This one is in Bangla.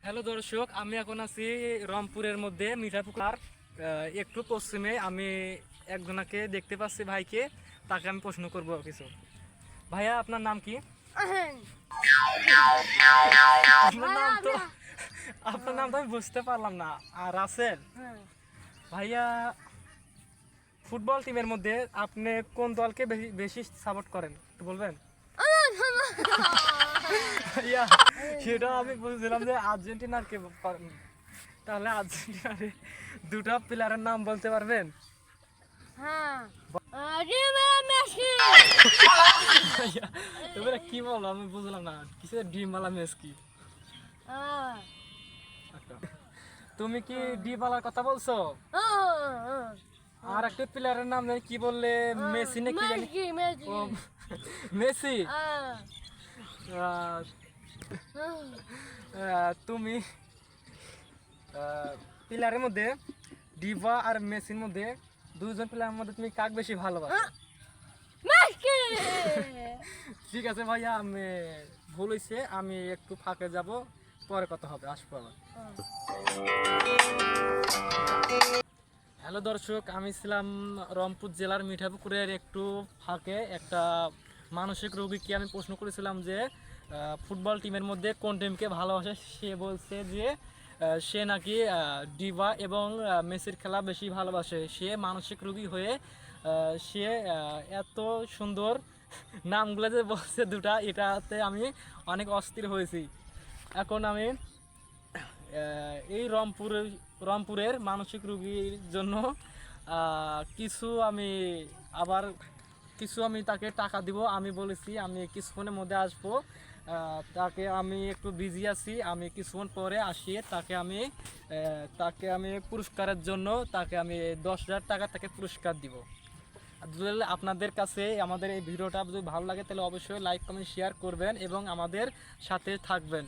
হ্যালো দর্শক, আমি এখন আছি রংপুরের মধ্যে মিঠাপুকুর একটু পশ্চিমে। আমি একজনকে দেখতে পাচ্ছি, ভাইকে। তাকে আমি প্রশ্ন করব কিছু। ভাইয়া, আপনার নাম কি? আপনার নাম তো আপনার নাম তো আমি বুঝতে পারলাম না। আর রাসেল ভাইয়া, ফুটবল টিমের মধ্যে আপনি কোন দলকে বেশি বেশি সাপোর্ট করেন একটু বলবেন? ইয়া, সেটা আমি বুঝছিলাম যে আর্জেন্টিনার কে তাহলে আর্জেন্টিনার দুটা প্লেয়ারের নাম বলতে পারবেন? ভাইয়া, এবারে কি বলো, আমি বুঝলাম না কিছু। ডিমবালা মেস কি? আচ্ছা। তুমি কি ডিবালার কথা বলছো? আর একটা প্লেয়ারের নাম জানি কি বললে, মেসি না কি জানি? ও, মেসি। আহ, তুমি প্লেয়ারের মধ্যে, ডিভা আর মেসির মধ্যে, দুজন প্লেয়ারের মধ্যে তুমি কাকে বেশি ভালোবাসো? ঠিক আছে ভাইয়া, আমি ভুল হয়েছে, আমি একটু ফাঁকে যাব, পরে কথা হবে, আসবো আবার। হ্যালো দর্শক, আমি ছিলাম রংপুর জেলার মিঠাপুকুরের একটু ফাঁকে। একটা মানসিক রোগীকে আমি প্রশ্ন করেছিলাম যে ফুটবল টিমের মধ্যে কোন টিমকে ভালোবাসে। সে বলছে যে সে নাকি ডিভা এবং মেসির খেলা বেশি ভালোবাসে। সে মানসিক রোগী হয়ে সে এত সুন্দর নামগুলো যে বলছে দুটা, এটাতে আমি অনেক অস্থির হয়েছি। এখন আমি এই রংপুরের মানসিক রোগীর জন্য কিছু আমি আবার কিছু আমি তাকে টাকা দিব। আমি বলেছি আমি কিছুক্ষণের মধ্যে আসবো। তাকে আমি একটু বিজি আছি, আমি কিছুক্ষণ পরে আসি। তাকে আমি পুরস্কারের জন্য তাকে আমি 10,000 টাকা তাকে পুরস্কার দিব। যদি আপনাদের কাছে আমাদের এই ভিডিওটা যদি ভালো লাগে তাহলে অবশ্যই লাইক কমেন্ট শেয়ার করবেন এবং আমাদের সাথে থাকবেন।